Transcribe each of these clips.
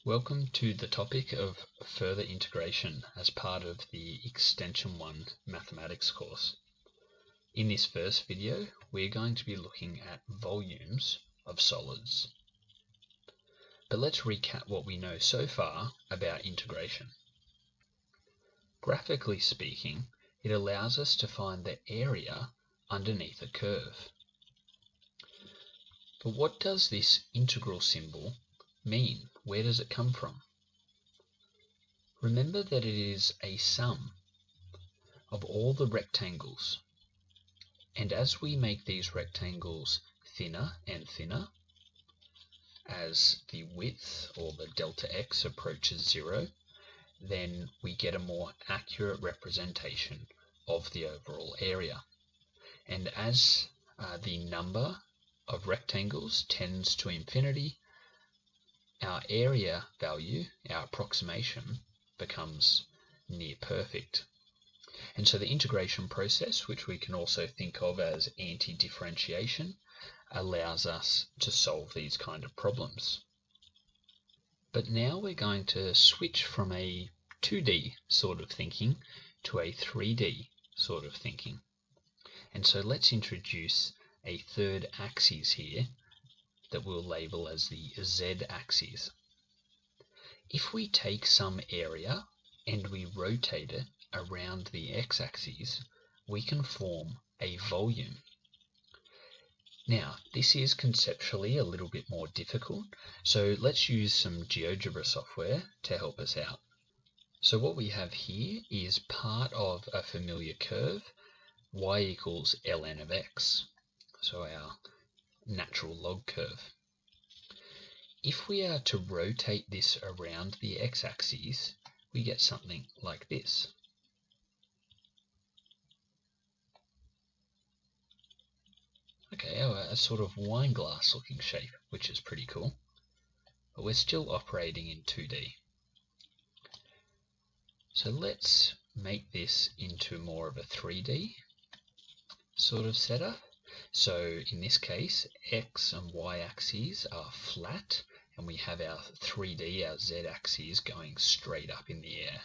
Welcome to the topic of further integration as part of the Extension 1 Mathematics course. In this first video, we're going to be looking at volumes of solids. But let's recap what we know so far about integration. Graphically speaking, it allows us to find the area underneath a curve. But what does this integral symbol mean? Where does it come from? Remember that it is a sum of all the rectangles, and as we make these rectangles thinner and thinner, as the width or the delta x approaches 0, then we get a more accurate representation of the overall area. And as the number of rectangles tends to infinity, our area value, our approximation, becomes near perfect. And so the integration process, which we can also think of as anti-differentiation, allows us to solve these kind of problems. But now we're going to switch from a 2D sort of thinking to a 3D sort of thinking. And so let's introduce a third axis here that we'll label as the z-axis. If we take some area and we rotate it around the x-axis, we can form a volume. Now, this is conceptually a little bit more difficult, so let's use some GeoGebra software to help us out. So what we have here is part of a familiar curve, y equals ln of x, so our natural log curve. If we are to rotate this around the x-axis, we get something like this. Okay, a sort of wine glass looking shape, which is pretty cool. But we're still operating in 2D. So let's make this into more of a 3D sort of setup. So in this case, x and y axes are flat, and we have our 3D, our z axis, going straight up in the air.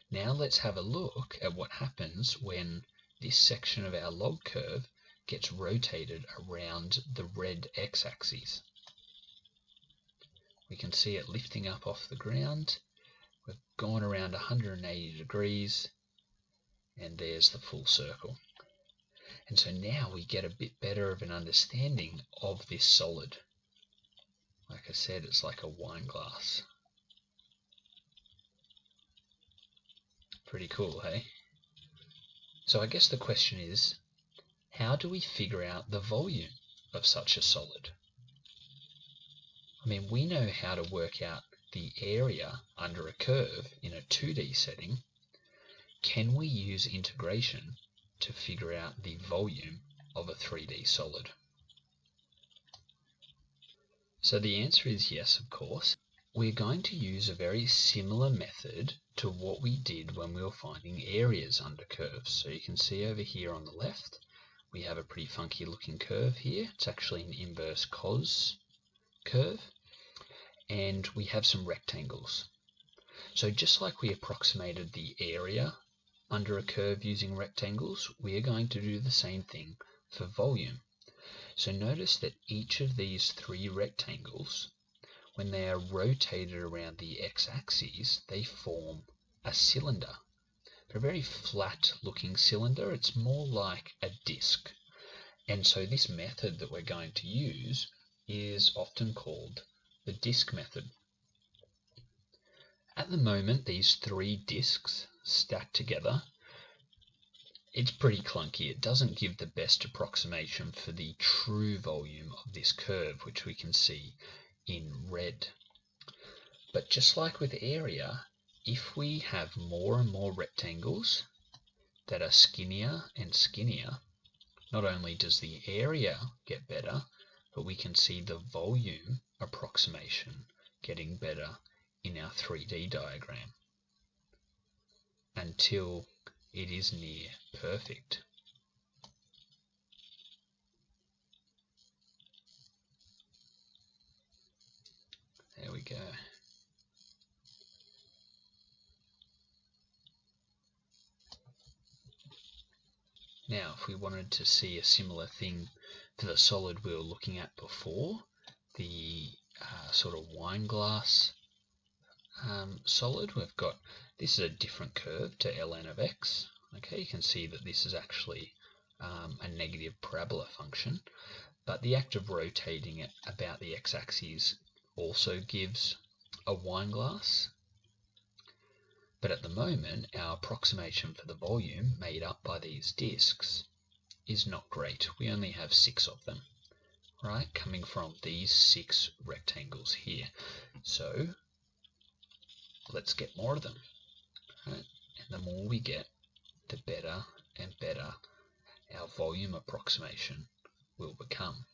Now let's have a look at what happens when this section of our log curve gets rotated around the red x-axis. We can see it lifting up off the ground. We've gone around 180 degrees, and there's the full circle. And so now we get a bit better of an understanding of this solid. Like I said, it's like a wine glass. Pretty cool, hey? So I guess the question is, how do we figure out the volume of such a solid? I mean, we know how to work out the area under a curve in a 2D setting. Can we use integration to figure out the volume of a 3D solid? So the answer is yes, of course. We're going to use a very similar method to what we did when we were finding areas under curves. So you can see over here on the left, we have a pretty funky looking curve here. It's actually an inverse cos curve. And we have some rectangles. So just like we approximated the area under a curve using rectangles, we are going to do the same thing for volume. So notice that each of these three rectangles, when they are rotated around the x-axis, they form a cylinder. But a very flat looking cylinder. It's more like a disc. And so this method that we're going to use is often called the disc method. At the moment, these three discs stacked together, it's pretty clunky. It doesn't give the best approximation for the true volume of this curve, which we can see in red. But just like with area, if we have more and more rectangles that are skinnier and skinnier, not only does the area get better, but we can see the volume approximation getting better in our 3D diagram until it is near perfect. There we go. Now, if we wanted to see a similar thing for the solid we were looking at before, the sort of wine glass solid, we've got, this is a different curve to ln of x. Okay, you can see that this is actually a negative parabola function, but the act of rotating it about the x-axis also gives a wine glass. But at the moment, our approximation for the volume made up by these discs is not great. We only have 6 of them, right, coming from these 6 rectangles here. So let's get more of them, right? And the more we get, the better and better our volume approximation will become.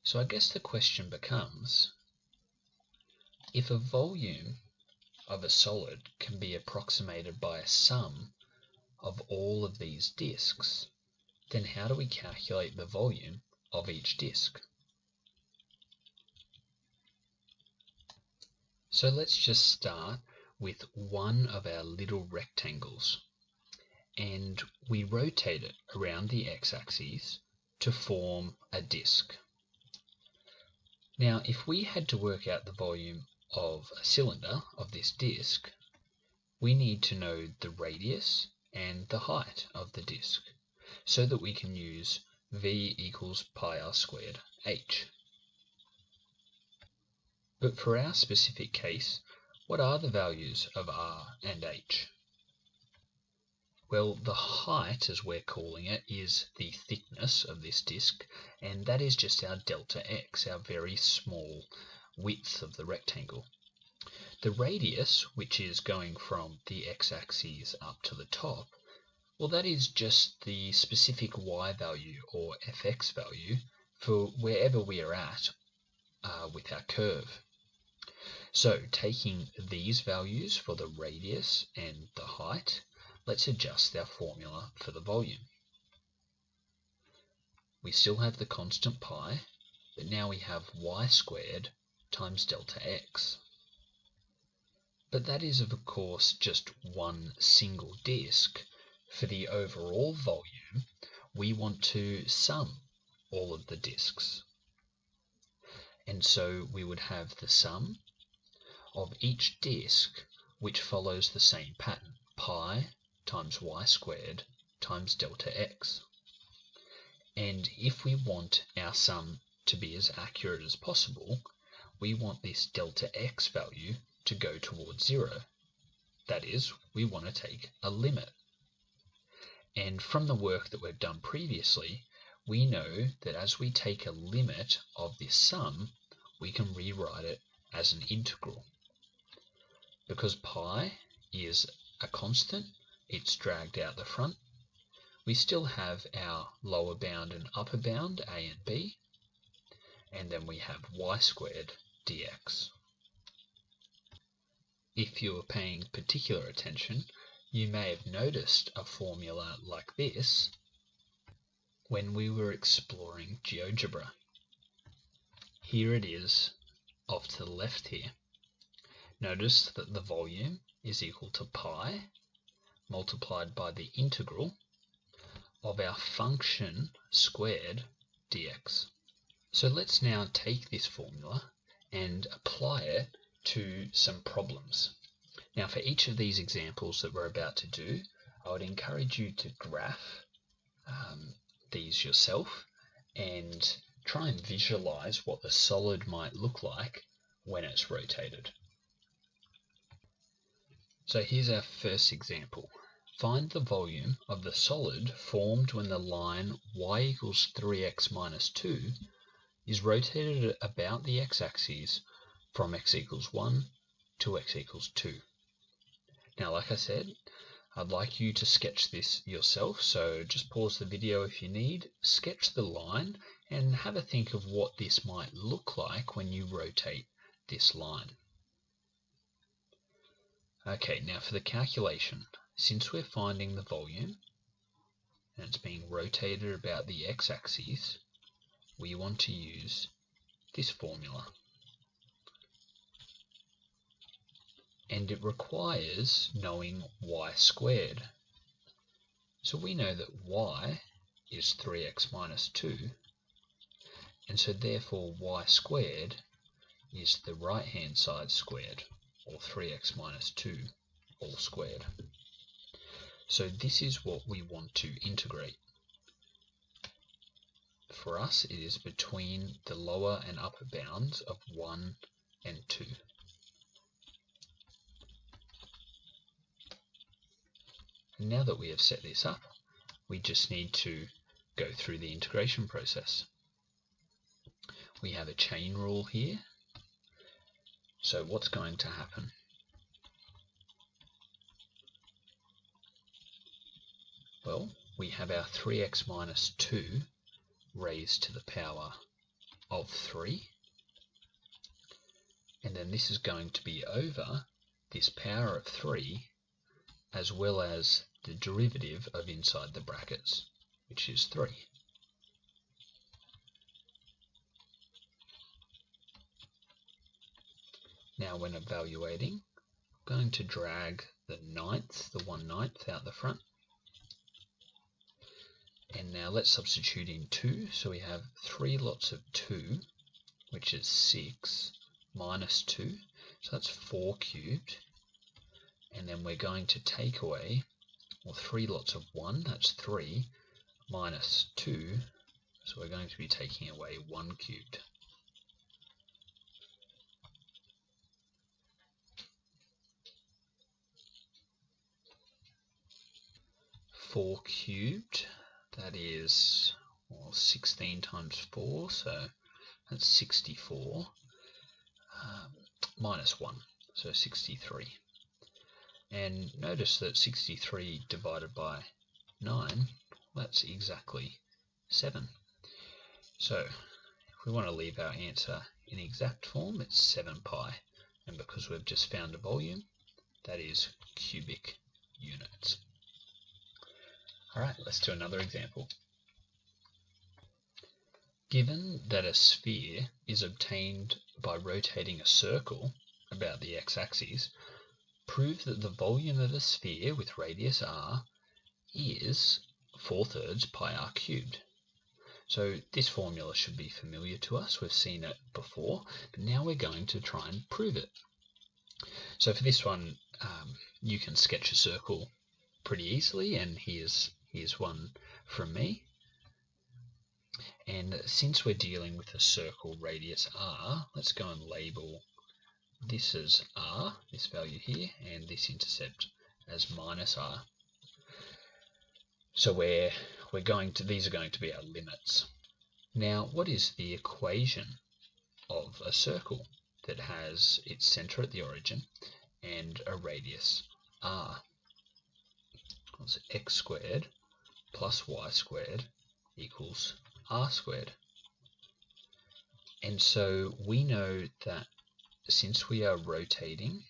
So I guess the question becomes, if a volume of a solid can be approximated by a sum of all of these discs, then how do we calculate the volume of each disc? So let's just start with one of our little rectangles, and we rotate it around the x-axis to form a disc. Now, if we had to work out the volume of a cylinder, of this disc, we need to know the radius and the height of the disc, so that we can use v equals pi r squared h. But for our specific case, what are the values of r and h? Well, the height, as we're calling it, is the thickness of this disc, and that is just our delta x, our very small width of the rectangle. The radius, which is going from the x-axis up to the top, well, that is just the specific y value or fx value for wherever we are at with our curve. So taking these values for the radius and the height, let's adjust our formula for the volume. We still have the constant pi, but now we have y squared times delta x. But that is, of course, just one single disc. For the overall volume, we want to sum all of the discs. And so we would have the sum of each disc, which follows the same pattern, pi times y squared times delta x. And if we want our sum to be as accurate as possible, we want this delta x value to go towards 0. That is, we want to take a limit. And from the work that we've done previously, we know that as we take a limit of this sum, we can rewrite it as an integral. Because pi is a constant, it's dragged out the front, we still have our lower bound and upper bound, a and b, and then we have y squared dx. If you were paying particular attention, you may have noticed a formula like this when we were exploring GeoGebra. Here it is off to the left here. Notice that the volume is equal to pi multiplied by the integral of our function squared dx. So let's now take this formula and apply it to some problems. Now, for each of these examples that we're about to do, I would encourage you to graph these yourself and try and visualize what the solid might look like when it's rotated. So here's our first example. Find the volume of the solid formed when the line y equals 3x minus 2 is rotated about the x-axis from x equals 1 to x equals 2. Now, like I said, I'd like you to sketch this yourself, so just pause the video if you need, sketch the line, and have a think of what this might look like when you rotate this line. Okay, now for the calculation, since we're finding the volume, and it's being rotated about the x-axis, we want to use this formula. And it requires knowing y squared, So we know that y is 3x minus 2, and so therefore y squared is the right hand side squared, or 3x minus 2 all squared. So this is what we want to integrate. For us, it is between the lower and upper bounds of 1 and 2. And now that we have set this up, we just need to go through the integration process. We have a chain rule here. So what's going to happen? Well, we have our 3x minus 2 raised to the power of 3. And then this is going to be over this power of 3 as well as the derivative of inside the brackets, which is 3. Now when evaluating, I'm going to drag the 1/9 out the front. And now let's substitute in 2. So we have 3 lots of 2, which is 6, minus 2. So that's 4 cubed. And then we're going to take away, well, 3 lots of 1, that's 3, minus 2. So we're going to be taking away 1 cubed. Four cubed, that is 16 times 4, so that's 64, minus 1, so 63. And notice that 63 divided by 9, that's exactly 7. So if we want to leave our answer in exact form, it's 7 pi. And because we've just found a volume, that is cubic units. Alright, let's do another example. Given that a sphere is obtained by rotating a circle about the x-axis, prove that the volume of a sphere with radius r is 4/3 pi r cubed. So this formula should be familiar to us. We've seen it before, but now we're going to try and prove it. So for this one, you can sketch a circle pretty easily, and here's one from me. And since we're dealing with a circle radius r, let's go and label this as r, this value here, and this intercept as minus r. So these are going to be our limits. Now, what is the equation of a circle that has its center at the origin and a radius r? It's x squared plus y squared equals r squared. And so we know that since we are rotating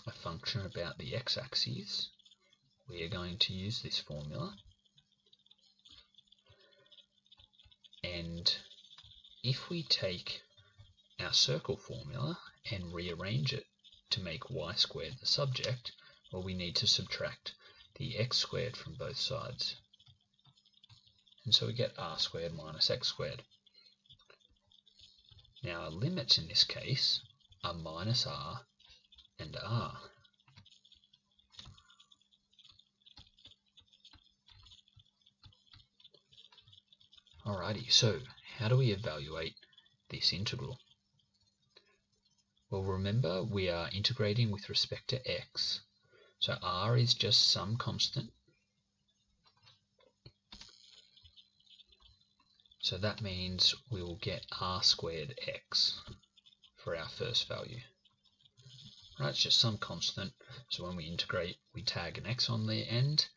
a function about the x-axis, we are going to use this formula. And if we take our circle formula and rearrange it to make y squared the subject, well, we need to subtract the x squared from both sides. And so we get r squared minus x squared. Now our limits in this case are minus r and r. Alrighty, so how do we evaluate this integral? Well, remember we are integrating with respect to x, so r is just some constant. So that means we will get r squared x for our first value. Right, it's just some constant, so when we integrate, we tag an x on the end,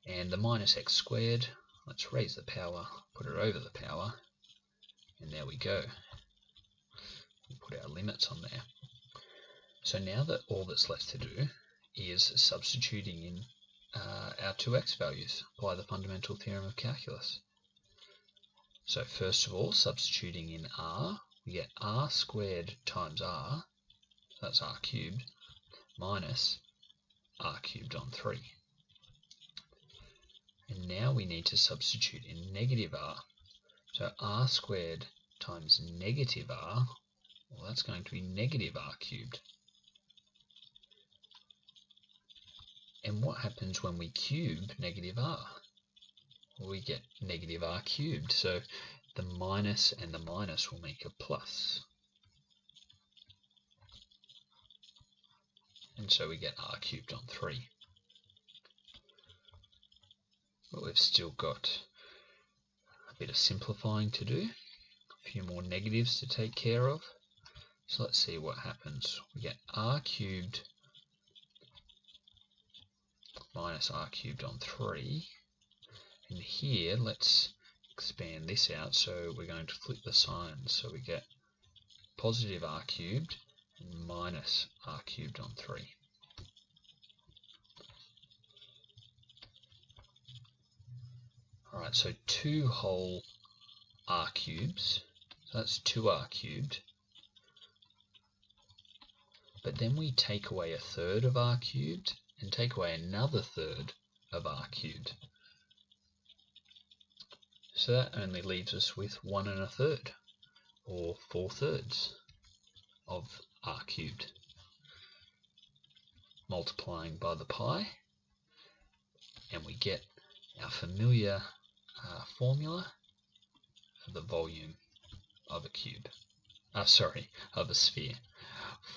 and the minus x squared, let's raise the power, put it over the power, and there we go. We put our limits on there. So now that all that's left to do is substituting in our 2x values by the fundamental theorem of calculus. So first of all, substituting in r, we get r squared times r, that's r cubed, minus r cubed on 3. And now we need to substitute in negative r. So r squared times negative r, well, that's going to be negative r cubed. And what happens when we cube negative r? Well, we get negative r cubed. So the minus and the minus will make a plus. And so we get r cubed on 3. But we've still got a bit of simplifying to do. A few more negatives to take care of. So let's see what happens. We get r cubed minus r cubed on 3. And here, let's expand this out. So we're going to flip the signs. So we get positive r cubed and minus r cubed on 3. Alright, so 2 whole r cubes. So that's 2r cubed. But then we take away a third of r cubed and take away another third of r cubed. So that only leaves us with 1 1/3, or 4/3 of r cubed. Multiplying by the pi, and we get our familiar formula for the volume of a cube. Of a sphere.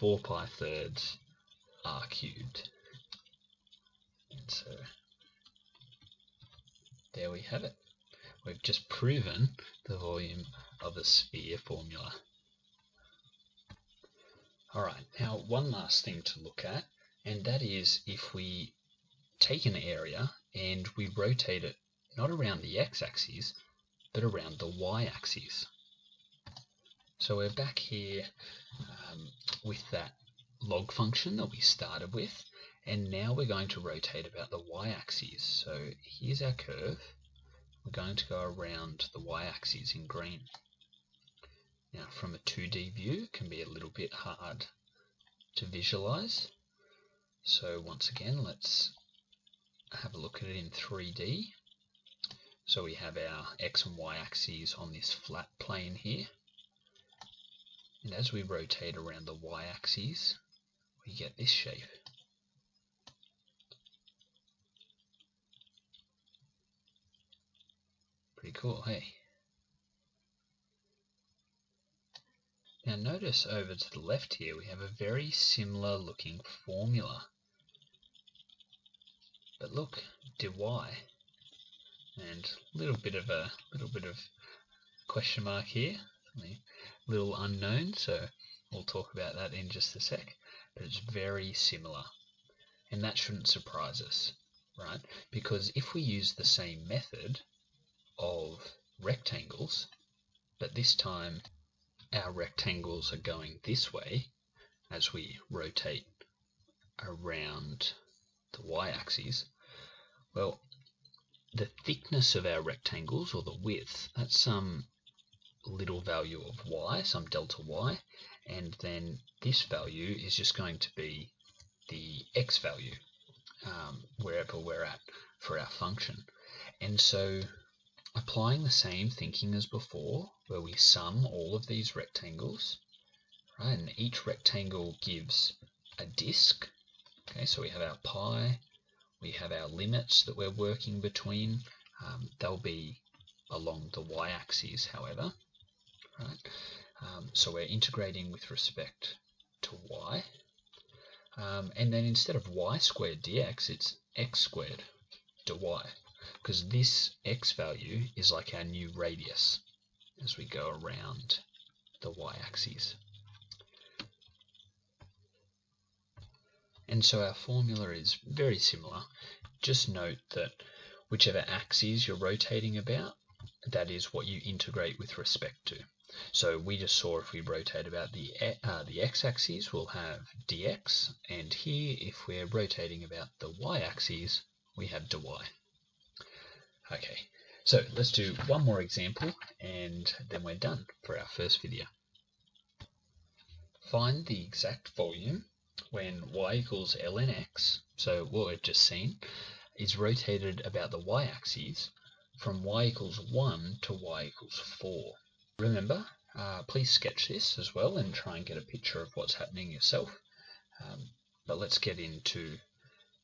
4 pi thirds r cubed. And so there we have it. We've just proven the volume of a sphere formula. Alright, now one last thing to look at, and that is if we take an area and we rotate it not around the x-axis, but around the y-axis. So we're back here with that log function that we started with, and now we're going to rotate about the y-axis. So here's our curve. We're going to go around the y-axis in green. Now from a 2D view, it can be a little bit hard to visualize. So once again, let's have a look at it in 3D. So we have our x and y axes on this flat plane here. And as we rotate around the y-axis, we get this shape. Pretty cool, hey? Now notice over to the left here, we have a very similar looking formula. But look, dy, and a little bit of question mark here. Little unknown, so we'll talk about that in just a sec, but it's very similar, and that shouldn't surprise us, right? Because if we use the same method of rectangles, but this time our rectangles are going this way as we rotate around the y-axis, well, the thickness of our rectangles, or the width, that's some little value of y, some delta y, and then this value is just going to be the x value wherever we're at for our function. And so applying the same thinking as before, where we sum all of these rectangles, right, and each rectangle gives a disk. Okay, so we have our pi, we have our limits that we're working between. They'll be along the y-axis, however. Right? So we're integrating with respect to y. And then instead of y squared dx, it's x squared dy, because this x value is like our new radius as we go around the y-axis. And so our formula is very similar. Just note that whichever axis you're rotating about, that is what you integrate with respect to. So we just saw if we rotate about the x-axis, we'll have dx, and here if we're rotating about the y-axis, we have dy. Okay, so let's do one more example, and then we're done for our first video. Find the exact volume when y equals ln x, so what we've just seen, is rotated about the y-axis from y equals 1 to y equals 4. Remember, please sketch this as well and try and get a picture of what's happening yourself. But let's get into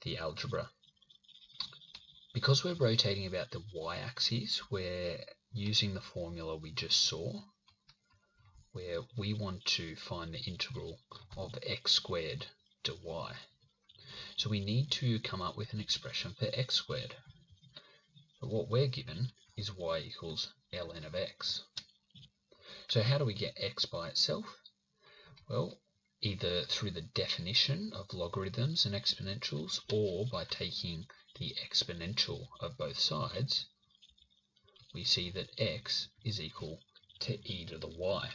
the algebra. Because we're rotating about the y-axis, we're using the formula we just saw, where we want to find the integral of x squared to y. So we need to come up with an expression for x squared. But what we're given is y equals ln of x. So how do we get x by itself? Well, either through the definition of logarithms and exponentials, or by taking the exponential of both sides, we see that x is equal to e to the y.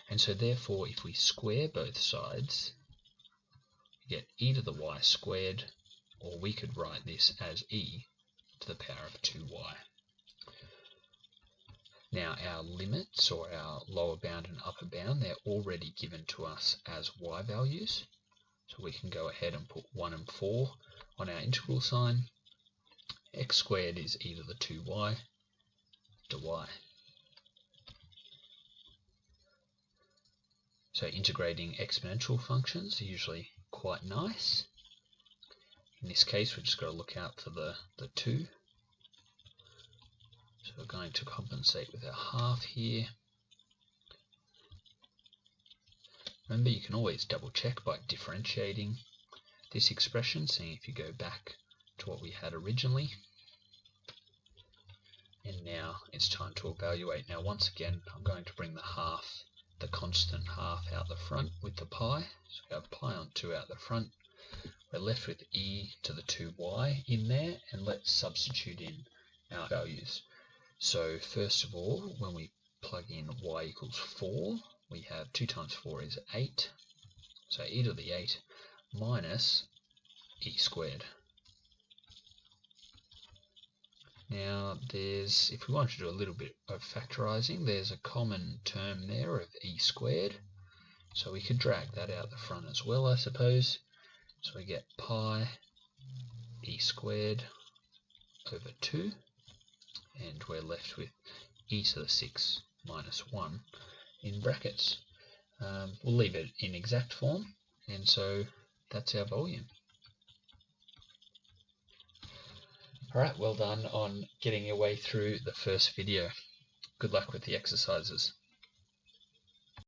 And so therefore, if we square both sides, we get e to the y squared, or we could write this as e to the power of 2y. Now our limits, or our lower bound and upper bound, they're already given to us as y values. So we can go ahead and put 1 and 4 on our integral sign. X squared is e to the 2y to y. So integrating exponential functions are usually quite nice. In this case, we've just got to look out for the 2. So we're going to compensate with our half here. Remember, you can always double check by differentiating this expression, seeing if you go back to what we had originally. And now it's time to evaluate. Now once again, I'm going to bring the constant half out the front with the pi. So we have pi on 2 out the front. We're left with e to the 2y in there, and let's substitute in our values. So first of all, when we plug in y equals 4, we have 2 times 4 is 8. So e to the 8 minus e squared. Now if we want to do a little bit of factorizing, there's a common term there of e squared. So we could drag that out the front as well, I suppose. So we get pi e squared over 2. And we're left with e to the 6 minus 1 in brackets. We'll leave it in exact form, and so that's our volume. Alright, well done on getting your way through the first video. Good luck with the exercises.